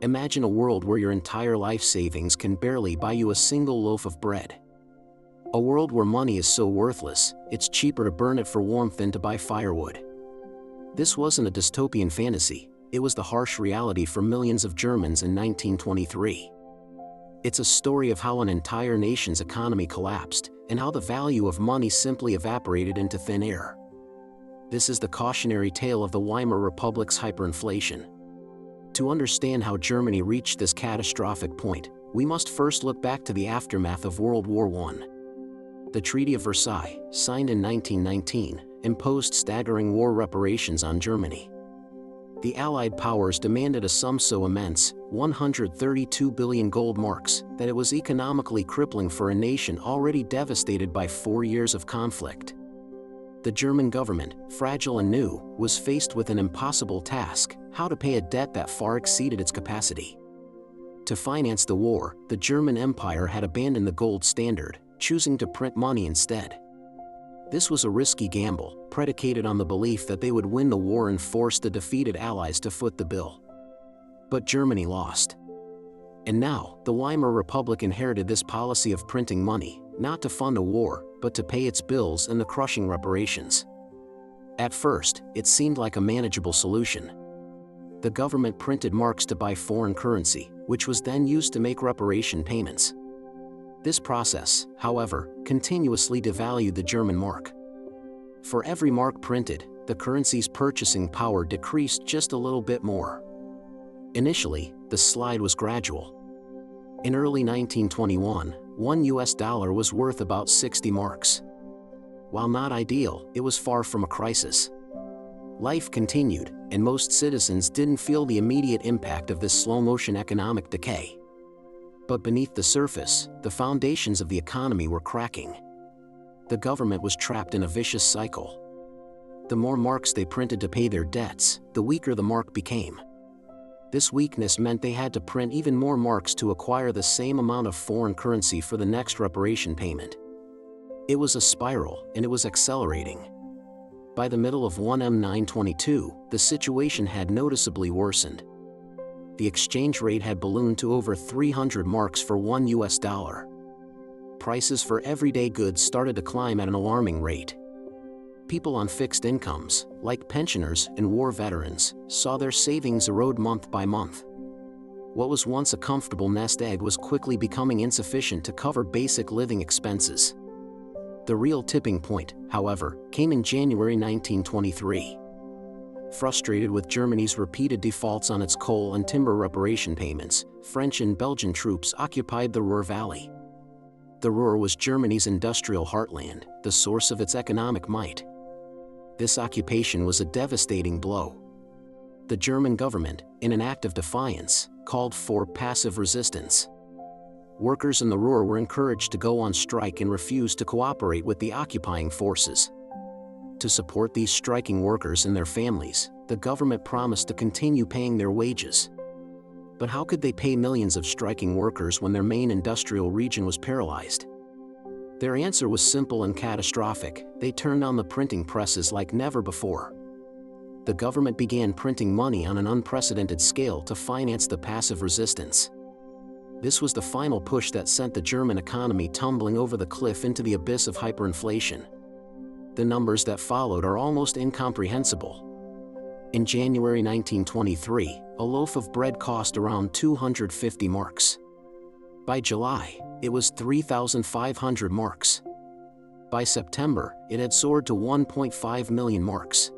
Imagine a world where your entire life savings can barely buy you a single loaf of bread. A world where money is so worthless, it's cheaper to burn it for warmth than to buy firewood. This wasn't a dystopian fantasy, it was the harsh reality for millions of Germans in 1923. It's a story of how an entire nation's economy collapsed, and how the value of money simply evaporated into thin air. This is the cautionary tale of the Weimar Republic's hyperinflation. To understand how Germany reached this catastrophic point, we must first look back to the aftermath of World War I. The Treaty of Versailles, signed in 1919, imposed staggering war reparations on Germany. The Allied powers demanded a sum so immense, 132 billion gold marks, that it was economically crippling for a nation already devastated by 4 years of conflict. The German government, fragile and new, was faced with an impossible task: how to pay a debt that far exceeded its capacity. To finance the war, the German Empire had abandoned the gold standard, choosing to print money instead. This was a risky gamble, predicated on the belief that they would win the war and force the defeated Allies to foot the bill. But Germany lost. And now, the Weimar Republic inherited this policy of printing money, not to fund a war, but to pay its bills and the crushing reparations. At first, it seemed like a manageable solution. The government printed marks to buy foreign currency, which was then used to make reparation payments. This process, however, continuously devalued the German mark. For every mark printed, the currency's purchasing power decreased just a little bit more. Initially, the slide was gradual. In early 1921, $1 was worth about 60 marks. While not ideal, it was far from a crisis. Life continued, and most citizens didn't feel the immediate impact of this slow-motion economic decay. But beneath the surface, the foundations of the economy were cracking. The government was trapped in a vicious cycle. The more marks they printed to pay their debts, the weaker the mark became. This weakness meant they had to print even more marks to acquire the same amount of foreign currency for the next reparation payment. It was a spiral, and it was accelerating. By the middle of 1922, the situation had noticeably worsened. The exchange rate had ballooned to over 300 marks for $1. Prices for everyday goods started to climb at an alarming rate. People on fixed incomes, like pensioners and war veterans, saw their savings erode month by month. What was once a comfortable nest egg was quickly becoming insufficient to cover basic living expenses. The real tipping point, however, came in January 1923. Frustrated with Germany's repeated defaults on its coal and timber reparation payments, French and Belgian troops occupied the Ruhr Valley. The Ruhr was Germany's industrial heartland, the source of its economic might. This occupation was a devastating blow. The German government, in an act of defiance, called for passive resistance. Workers in the Ruhr were encouraged to go on strike and refuse to cooperate with the occupying forces. To support these striking workers and their families, the government promised to continue paying their wages. But how could they pay millions of striking workers when their main industrial region was paralyzed? Their answer was simple and catastrophic: they turned on the printing presses like never before. The government began printing money on an unprecedented scale to finance the passive resistance. This was the final push that sent the German economy tumbling over the cliff into the abyss of hyperinflation. The numbers that followed are almost incomprehensible. In January 1923, a loaf of bread cost around 250 marks. By July, it was 3,500 marks. By September, it had soared to 1.5 million marks.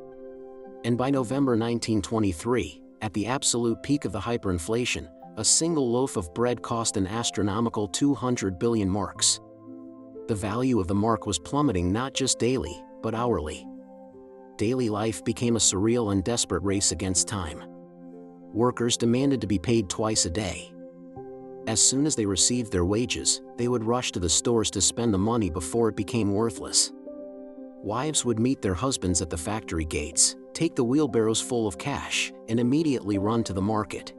And by November 1923, at the absolute peak of the hyperinflation, a single loaf of bread cost an astronomical 200 billion marks. The value of the mark was plummeting not just daily, but hourly. Daily life became a surreal and desperate race against time. Workers demanded to be paid twice a day. As soon as they received their wages, they would rush to the stores to spend the money before it became worthless. Wives would meet their husbands at the factory gates, take the wheelbarrows full of cash, and immediately run to the market.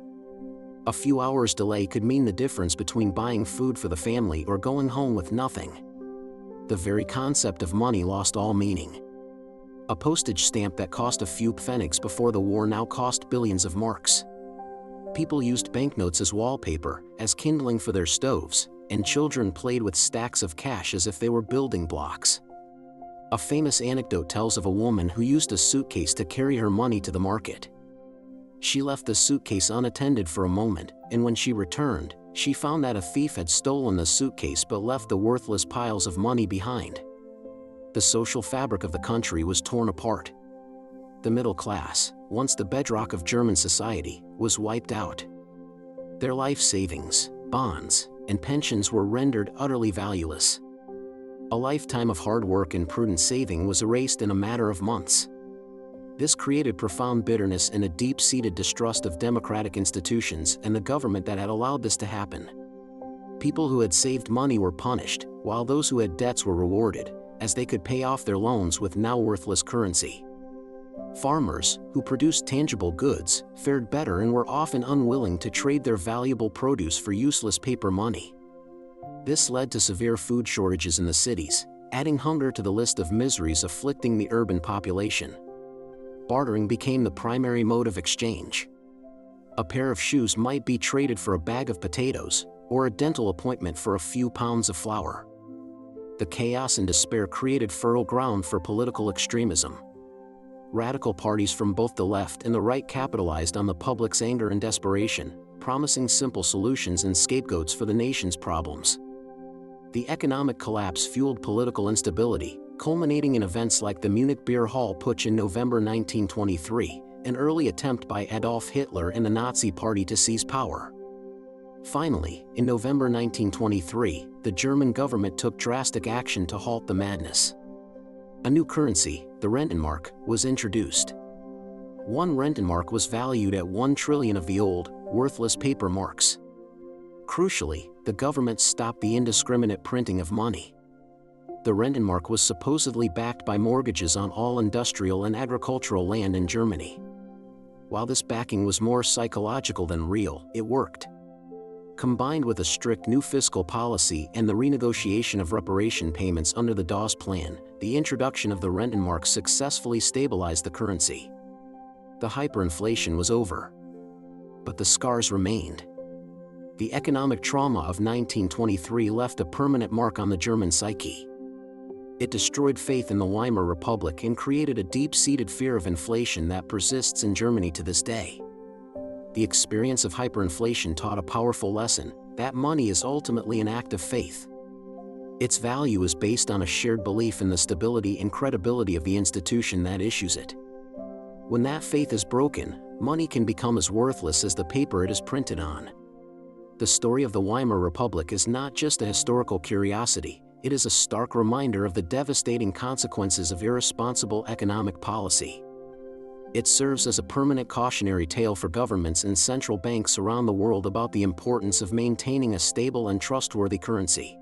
A few hours' delay could mean the difference between buying food for the family or going home with nothing. The very concept of money lost all meaning. A postage stamp that cost a few pfennigs before the war now cost billions of marks. People used banknotes as wallpaper, as kindling for their stoves, and children played with stacks of cash as if they were building blocks. A famous anecdote tells of a woman who used a suitcase to carry her money to the market. She left the suitcase unattended for a moment, and when she returned, she found that a thief had stolen the suitcase but left the worthless piles of money behind. The social fabric of the country was torn apart. The middle class, once the bedrock of German society, was wiped out. Their life savings, bonds, and pensions were rendered utterly valueless. A lifetime of hard work and prudent saving was erased in a matter of months. This created profound bitterness and a deep-seated distrust of democratic institutions and the government that had allowed this to happen. People who had saved money were punished, while those who had debts were rewarded, as they could pay off their loans with now worthless currency. Farmers, who produced tangible goods, fared better and were often unwilling to trade their valuable produce for useless paper money. This led to severe food shortages in the cities, adding hunger to the list of miseries afflicting the urban population. Bartering became the primary mode of exchange. A pair of shoes might be traded for a bag of potatoes, or a dental appointment for a few pounds of flour. The chaos and despair created fertile ground for political extremism. Radical parties from both the left and the right capitalized on the public's anger and desperation, promising simple solutions and scapegoats for the nation's problems. The economic collapse fueled political instability, culminating in events like the Munich Beer Hall Putsch in November 1923, an early attempt by Adolf Hitler and the Nazi Party to seize power. Finally, in November 1923, the German government took drastic action to halt the madness. A new currency, the Rentenmark, was introduced. One Rentenmark was valued at 1 trillion of the old, worthless paper marks. Crucially, the government stopped the indiscriminate printing of money. The Rentenmark was supposedly backed by mortgages on all industrial and agricultural land in Germany. While this backing was more psychological than real, it worked. Combined with a strict new fiscal policy and the renegotiation of reparation payments under the Dawes Plan, the introduction of the Rentenmark successfully stabilized the currency. The hyperinflation was over. But the scars remained. The economic trauma of 1923 left a permanent mark on the German psyche. It destroyed faith in the Weimar Republic and created a deep-seated fear of inflation that persists in Germany to this day. The experience of hyperinflation taught a powerful lesson, that money is ultimately an act of faith. Its value is based on a shared belief in the stability and credibility of the institution that issues it. When that faith is broken, money can become as worthless as the paper it is printed on. The story of the Weimar Republic is not just a historical curiosity, it is a stark reminder of the devastating consequences of irresponsible economic policy. It serves as a permanent cautionary tale for governments and central banks around the world about the importance of maintaining a stable and trustworthy currency.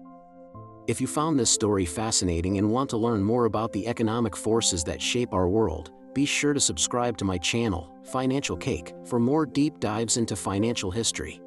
If you found this story fascinating and want to learn more about the economic forces that shape our world, be sure to subscribe to my channel, Financial Cake, for more deep dives into financial history.